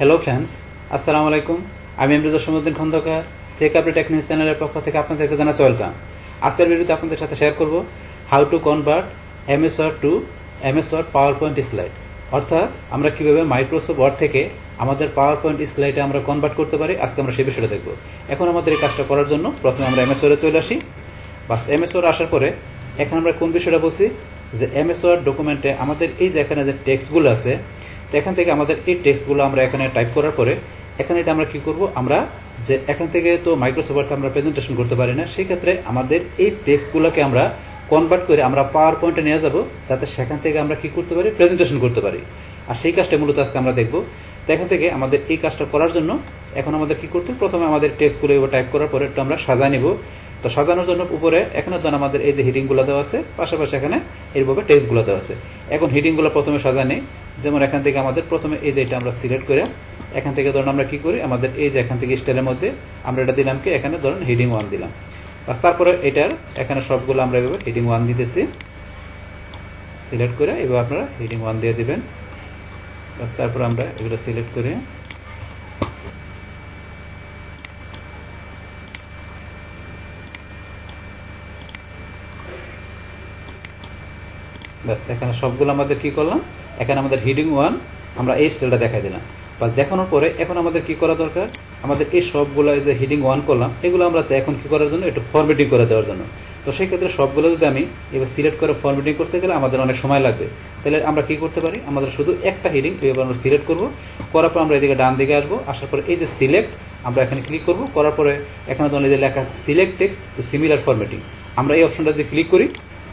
Hello friends, আসসালামু আলাইকুম। আমি Emruza Samuddin Khondokar check update tech news চ্যানেলের পক্ষ থেকে আপনাদেরকে জানাচ্ছি ওয়েলকাম। আজকের ভিডিওতে আপনাদের সাথে শেয়ার করব how to convert MS Word to MS Word PowerPoint slide, অর্থাৎ আমরা কীভাবে মাইক্রোসফট ওয়ার্ড থেকে আমাদের পাওয়ার পয়েন্ট স্লাইডে আমরা কনভার্ট করতে পারি। আজকে আমরা সেই বিষয়টা দেখব। এখন আমাদের এই কাজটা করার জন্য প্রথমে আমরা এমএস ওয়ার্ডে চলে আসি। বাস এমএস ওয়ার্ড আসার পরে এখন আমরা কোন বিষয়টা বলছি যে এমএস ওয়ার্ড ডকুমেন্টে আমাদের এই যে এখানে যে টেক্সটগুলো আছে, তো এখান থেকে আমাদের এই টেক্সটগুলো আমরা এখানে টাইপ করার পরে এখানে এটা আমরা কি করব, আমরা যে এখান থেকে তো মাইক্রোসফট ওয়ার্ডে আমরা প্রেজেন্টেশন করতে পারি না, সেই ক্ষেত্রে আমাদের এই টেক্সটগুলোকে আমরা কনভার্ট করে আমরা পাওয়ার পয়েন্টে নিয়ে যাব, যাতে সেখান থেকে আমরা কি করতে পারি, প্রেজেন্টেশন করতে পারি। আর সেই কাজটা মূলত আজকে আমরা দেখব। তো এখান থেকে আমাদের এই কাজটা করার জন্য এখন আমাদের কি করতে, প্রথমে আমাদের টেক্সটগুলো এবার টাইপ করার পরে একটু আমরা সাজায় নিব। তো সাজানোর জন্য উপরে এখানে ধরুন আমাদের এই যে হিডিংগুলো দেওয়া আছে, পাশাপাশি এখানে এইভাবে টেক্সটগুলো দেওয়া আছে। এখন হিডিংগুলো প্রথমে সাজা নেই। যেমন এখান থেকে আমাদের প্রথমে এই যে এটা আমরা সিলেক্ট করে এখান থেকে ধরুন আমরা কি করি, আমাদের এই যে এখান থেকে স্টাইলের মধ্যে আমরা এটা দিলাম কি, এখানে ধরুন হিডিং 1 দিলাম। বাস তারপরে এটার এখানে সবগুলো আমরা এভাবে হিডিং 1 দিতেছি, সিলেক্ট করে এভাবে আপনারা হিডিং 1 দিয়ে দিবেন। বাস তারপরে আমরা এগুলো সিলেক্ট করে বাস এখানে সবগুলো আমাদের কি করলাম, এখানে আমাদের হিডিং 1 আমরা এই স্টাইলটা দেখাই দিলাম। বাস দেখানোর পরে এখন আমাদের কি করা দরকার, আমাদের এই সবগুলো যে হিডিং 1 করলাম এগুলো আমরা চাই এখন কি করার জন্য, একটু ফরম্যাটিং করে দেওয়ার জন্য। তো সেই ক্ষেত্রে সবগুলো যদি আমি এবার সিলেক্ট করে ফরম্যাটিং করতে গেলে আমাদের অনেক সময় লাগবে। তাহলে আমরা কি করতে পারি, আমাদের শুধু একটা হিডিং এবার আমরা সিলেক্ট করব, করার পর আমরা এদিকে ডান দিকে আসবো, আসার পরে এই যে সিলেক্ট আমরা এখানে ক্লিক করব, করার পরে এখানে ধরুন এই যে লেখা select text to similar formatting, আমরা এই অপশনটা যদি ক্লিক করি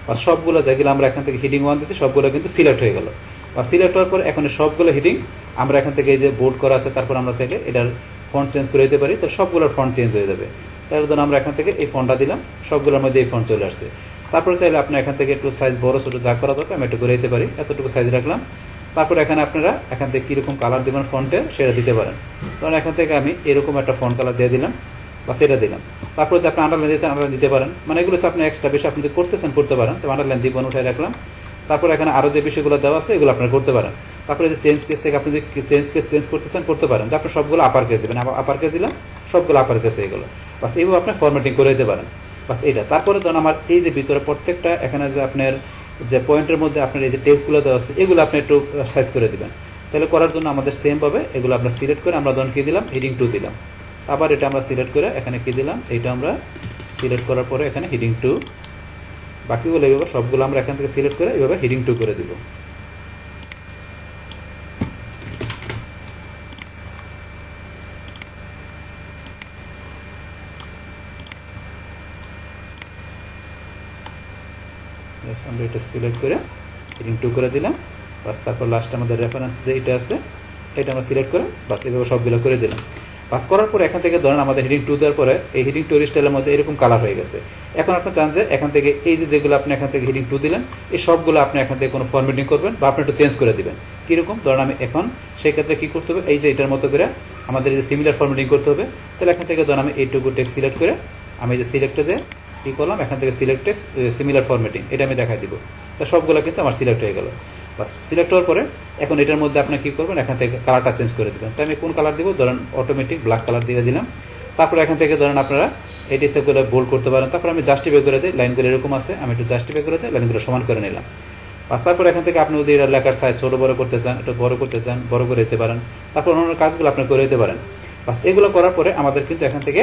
বা সবগুলো যেগুলো আমরা এখান থেকে হিডিং 1 দিচ্ছি সবগুলো কিন্তু সিলেক্ট হয়ে গেল। বা সিলেক্ট হওয়ার পর এখন সবগুলো হিডিং আমরা এখান থেকে এই যে বোল্ড করা আছে, তারপর আমরা চাইলে এটার ফন্ট চেঞ্জ করে দিতে পারি, তো সবগুলোর ফন্ট চেঞ্জ হয়ে যাবে। তার জন্য আমরা এখান থেকে এই ফন্টটা দিলাম, সবগুলোর মধ্যে এই ফন্ট চলে আসছে। তারপরে চাইলে আপনি এখান থেকে একটু সাইজ বড় ছোটো যা করা দরকার আমি একটু করে দিতে পারি, এতটুকু সাইজ রাখলাম। তারপর এখানে আপনারা এখান থেকে কীরকম কালার দেবেন ফন্টের সেটা দিতে পারেন। কারণ এখান থেকে আমি এরকম একটা ফন্ট কালার দিয়ে দিলাম বা সেটা দিলাম। তারপর যে আপনি আন্ডারলাইন দিয়েছেন আন্ডারলাইন দিতে পারেন, মানে এগুলো আপনি এক্সট্রা বেশি আপনি করতেছেন করতে পারেন, তো আন্ডারলাইন দিব উঠাই রাখলাম। তারপর এখানে আরও যে বিষয়গুলো দেওয়া আছে এগুলো আপনারা করতে পারেন। তারপরে যে চেঞ্জ কেস থেকে আপনি যে চেঞ্জ করতে চান করতে পারেন, যে আপনি সবগুলো আপার কেস দেবেন, আপার কেস দিলাম, সবগুলো আপার কেস হয়ে গেলো। বাস এইভাবে আপনি ফরম্যাটিং করে দিতে পারেন। বাস এইটা তারপরে ধরুন আমার এই যে ভিতরে প্রত্যেকটা এখানে যে আপনার যে পয়েন্টের মধ্যে আপনার এই যে টেক্সটগুলো দেওয়া আছে এগুলো আপনি একটু সাইজ করে দেবেন। তাহলে করার জন্য আমাদের সেম পাবে, এগুলো আমরা সিলেক্ট করে আমরা ধরুন কী দিলাম, হিডিং 2 দিলাম। আবার এটা আমরা সিলেক্ট করে এখানে কী দিলাম, এইটা আমরা সিলেক্ট করার পরে এখানে হিডিং 2, বাকিগুলো এইভাবে সবগুলো আমরা এখান থেকে সিলেক্ট করে এইভাবে হিডিং 2 করে দিব। আমরা এটা সিলেক্ট করে হিডিং 2 করে দিলাম। বাস তারপর লাস্ট আমাদের রেফারেন্স যে এটা আছে এটা আমরা সিলেক্ট করে বাস এইভাবে সবগুলো করে দিলাম। পাস করার পরে এখান থেকে ধরেন আমাদের হিডিং 2 দেওয়ার পরে এই হিডিং 2 স্টাইলের মধ্যে এরকম কালার হয়ে গেছে। এখন আপনি চান যে এখান থেকে এই যে যেগুলো আপনি এখান থেকে হিডিং 2 দিলেন এই সবগুলো আপনি এখান থেকে কোনো ফরম্যাটিং করবেন বা আপনি একটু চেঞ্জ করে দিবেন। কীরকম ধরেন আমি এখন সেই ক্ষেত্রে কী করতে হবে, এই যে এটার মতো করে আমাদের এই যে সিমিলার ফরম্যাটিং করতে হবে। তাহলে এখান থেকে ধরেন আমি এইটুকু টেক্সট সিলেক্ট করে আমি যে সিলেক্টে যে কী করলাম, এখান থেকে সিলেক্ট টেক্সট সিমিলার ফরম্যাটিং এটা আমি দেখাই দিব। তা সবগুলো কিন্তু আমার সিলেক্ট হয়ে গেল। বাস সিলেক্ট হওয়ার পরে এখন এটার মধ্যে আপনি কী করবেন, এখান থেকে কালারটা চেঞ্জ করে দেবেন। তাই আমি কোন কালার দিব, ধরেন অটোমেটিক ব্ল্যাক কালার দিয়ে দিলাম। তারপরে এখান থেকে ধরেন আপনারা এই টেক্সটগুলো বোল্ড করতে পারেন। তারপর আমি জাস্টিফাই করে দিই, লাইনগুলো এরকম আছে আমি একটু জাস্টিফাই করে দিই, লাইনগুলো সমান করে নিলাম। বাস তারপর এখান থেকে আপনি যদি লেখার সাইজ ছোটো বড়ো করতে চান, একটু বড়ো করতে চান বড়ো করে দিতে পারেন। তারপর অন্য কাজগুলো আপনি করে দিতে পারেন। বাস এগুলো করার পরে আমাদের কিন্তু এখান থেকে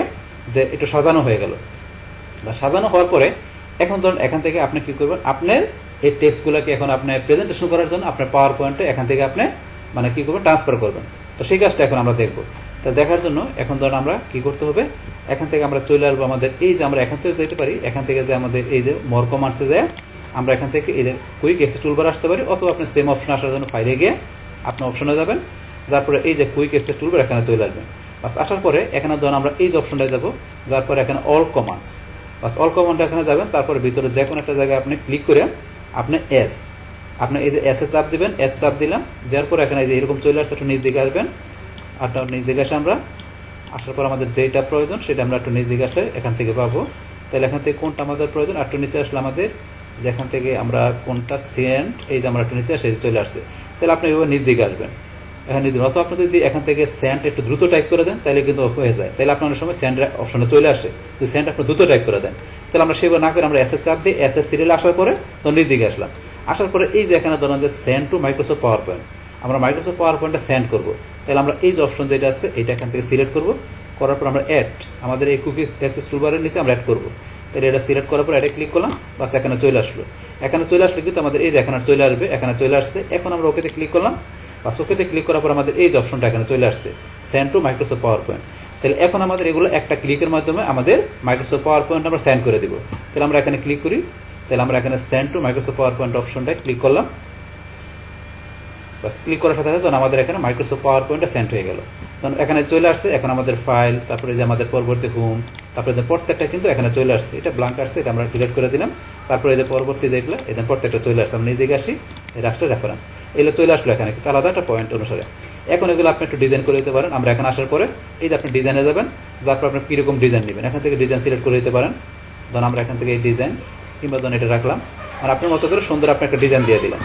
যে একটু সাজানো হয়ে গেল। বা সাজানো হওয়ার পরে এখন ধরুন এখান থেকে আপনি কী করবেন, আপনার এই টেক্সটগুলোকে এখন আপনি প্রেজেন্টেশন করার জন্য আপনার পাওয়ার পয়েন্টে এখান থেকে আপনি মানে কী করবেন, ট্রান্সফার করবেন। তো সেই কাজটা এখন আমরা দেখব। তা দেখার জন্য এখন ধরুন আমরা কী করতে হবে, এখান থেকে আমরা চলে আসবো আমাদের এই যে আমরা এখান থেকে যেতে পারি, এখান থেকে যে আমাদের এই যে মোর কমান্ডসে যায় আমরা এখান থেকে এই যে কুইক এক্সেস টুলবার আসতে পারি, অথবা আপনি সেম অপশন আসার জন্য ফাইলে গিয়ে আপনি অপশনে যাবেন, যার পরে এই যে কুইক এক্সেস টুলবার এখানে চলে আসবেন। বাস আসার পরে এখানে ধরুন আমরা এই যে অপশনটায় যাবো, যার পরে এখানে অল কমান্ডস, বাস অল কমান্ডটা এখানে যাবেন। তারপরে ভিতরে যে কোনো একটা জায়গায় আপনি ক্লিক করে আপনি আপনি এই যে এসে চাপ দিবেন, এস চাপ দিলাম, দেওয়ার পর এখানে এই যে এরকম চলে আসছে, একটু নিচ দিকে আসবেন। আর নিচ দিকে আসে আমরা আসার পর আমাদের যেটা প্রয়োজন সেটা আমরা একটু নিচ দিকে আসলে এখান থেকে পাবো। তাহলে এখান থেকে কোনটা আমাদের প্রয়োজন, আর একটু নিচে আসলে আমাদের যেখান থেকে আমরা কোনটা সেন্ট এই যে আমরা একটু নিচে আসে চলে আসছে, তাহলে আপনি এভাবে নিচ দিকে আসবেন। এখানে দিন, অথবা আপনি যদি এখান থেকে সেন্ড একটু দ্রুত টাইপ করে দেন তাহলে কিন্তু হয়ে যায়, তাহলে আপনার অনেক সময় সেন্ড অপশনে চলে আসে, যদি সেন্ড আপনি দ্রুত টাইপ করে দেন তাহলে আমরা সেভাবে না করে আমরা এসএস চাপ দিই, এসএস সিরিয়ালে আসার পরে তো নিজ দিকে আসলাম, আসার পরে এই যে এখানে ধরুন যে send to Microsoft power point, আমরা মাইক্রোসফট পাওয়ার পয়েন্টটা সেন্ড করবো, তাহলে আমরা এই যে অপশন যেটা আছে এটা এখান থেকে সিলেক্ট করবো, করার পর আমরা অ্যাড আমাদের এই কুকি অ্যাক্সেস টুলবারের নিচে আমরা অ্যাড করবো, তাহলে এটা সিলেক্ট করার পর অ্যাডে ক্লিক করলাম, বাস এখানে চলে আসলো, এখানে চলে আসলে কিন্তু আমাদের এই যে এখানে চলে আসবে, এখানে চলে আসছে, এখন আমরা ওকেতে ক্লিক করলাম, বাস ওকেতে ক্লিক করার পর আমাদের এই যে অপশনটা এখানে চলে আসছে send to Microsoft power point, তাহলে এখন আমাদের এগুলো একটা ক্লিকের মাধ্যমে আমাদের মাইক্রোসফট পাওয়ার পয়েন্ট আমরা সেন্ড করে দিব, তাহলে আমরা এখানে ক্লিক করি, তাহলে আমরা এখানে send to Microsoft PowerPoint অপশনটায় ক্লিক করলাম, বাস ক্লিক করার সাথে সাথে আমাদের এখানে মাইক্রোসফট পাওয়ার পয়েন্টটা সেন্ড হয়ে গেল, তখন এখানে চলে আসছে, এখন আমাদের ফাইল, তারপরে যে আমাদের পরবর্তী হোম, তারপরে প্রত্যেকটা কিন্তু এখানে চলে আসছে, এটা ব্ল্যাঙ্ক আসছে, এটা আমরা ডিলিট করে দিলাম, তারপরে এই যে পরবর্তী যেগুলো এদের প্রত্যেকটা চলে আসছে, আমরা নিজেকে আসি রাষ্ট্রের রেফারেন্স এগুলো চলে আসলো এখানে কিন্তু আলাদা একটা পয়েন্ট অনুসারে, এখন এগুলো আপনি একটু ডিজাইন করে দিতে পারেন, আমরা এখানে আসার পরে এই যে আপনি ডিজাইনে যাবেন, যার পর আপনি কীরকম ডিজাইন নেবেন এখান থেকে ডিজাইন সিলেক্ট করে দিতে পারেন, ধরুন আমরা এখান থেকে এই ডিজাইন কিংবা ধরুন এটা রাখলাম, আর আপনার মতো করে সুন্দর আপনি একটা ডিজাইন দিয়ে দিলাম,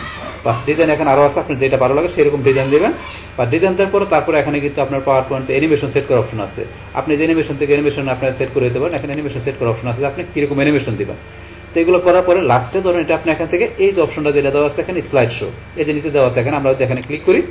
বাস ডিজাইন এখানে আরও আছে, আপনি যেটা ভালো লাগে সেরকম ডিজাইন দেবেন, বা ডিজাইন দেওয়ার পরে তারপরে এখানে কিন্তু আপনার পাওয়ার পয়েন্টে অ্যানিমেশন সেট করার অপশন আছে, আপনি যে অ্যানিমেশন থেকে অ্যানিমেশন আপনার সেট করে দিতে পারেন, এখানে অ্যানিমেশন সেট করার অপশন আছে, আপনি কীরকম অ্যানিমেশন দেবেন, তো এগুলো করার পরে লাস্টে ধরুন এটা আপনি এখান থেকে এই যে অপশনটা যেটা দেওয়া আছে এখানে স্লাইড শো, এই যে নিচে দেওয়া আছে এখানে আমরা যদি এখানে ক্লিক করি,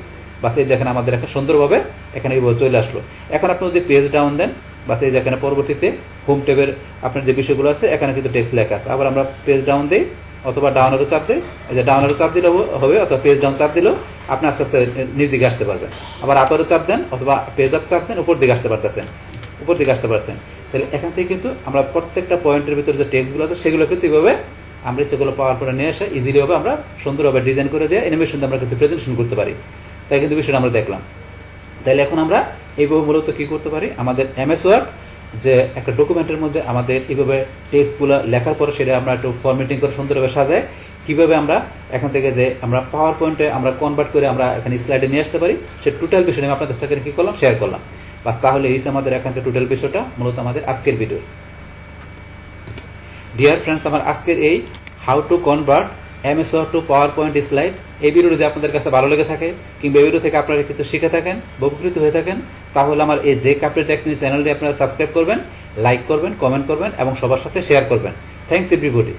বাস এই দেখেন আমাদের এখন সুন্দরভাবে এখানে চলে আসলো, এখন আপনি যদি পেজ ডাউন দেন, বাস এই যে এখানে পরবর্তীতে হোম ট্যাবের আপনার যে বিষয়গুলো আছে এখানে কিন্তু টেক্সট লেখা আছে, আবার আমরা পেজ ডাউন দিই অথবা ডাউনেরও চাপ দিই, এই যে ডাউনেরও চাপ দিলেও হবে অথবা পেজ ডাউন চাপ দিলেও আপনি আস্তে আস্তে নিচ দিকে আসতে পারবেন, আবার আপারও চাপ দেন অথবা পেজ আপ চাপ দেন উপর দিকে আসতে পারতেছেন, উপর দিকে আসতে পারছেন, তাহলে এখান থেকে কিন্তু আমরা প্রত্যেকটা পয়েন্টের ভিতরে যে টেক্সটগুলো আছে সেগুলো কিন্তু এইভাবে আমরা যেগুলো পাওয়ার পরে নিয়ে আসা ইজিলিভাবে আমরা সুন্দরভাবে ডিজাইন করে দিয়ে অ্যানিমেশন দিয়ে আমরা কিন্তু প্রেজেন্টেশন করতে পারি, তাই কিন্তু বিষয়টা আমরা দেখলাম। তাহলে এখন আমরা এইভাবে মূলত কী করতে পারি, আমাদের এমএস ওয়ার্ড যে একটা ডকুমেন্টের মধ্যে আমাদের এইভাবে টেক্সটগুলো লেখার পরে সেটা আমরা একটু ফরম্যাটিং করে সুন্দরভাবে সাজায় কীভাবে আমরা এখান থেকে যে আমরা পাওয়ার পয়েন্টে আমরা কনভার্ট করে আমরা এখানে স্লাইডে নিয়ে আসতে পারি, সে টোটাল বিষয় আমি আপনাদের সাথে কী করলাম শেয়ার করলাম, বাস তাহলে এই আমাদের এখানকার টোটাল বিষয়টা মূলত আমাদের আজকের ভিডিও। ডিয়ার ফ্রেন্ডস, আমার আজকের এই how to convert MS Word to PowerPoint slide এই ভিডিও যদি আপনাদের কাছে ভালো লেগে থাকে কিংবা এই ভিডিও থেকে আপনারা কিছু শিখে থাকেন, উপকৃত হয়ে থাকেন, তাহলে আমার এই যে কাপড় টেকনিক চ্যানেলটি আপনারা সাবস্ক্রাইব করবেন, লাইক করবেন, কমেন্ট করবেন এবং সবার সাথে শেয়ার করবেন। Thanks everybody.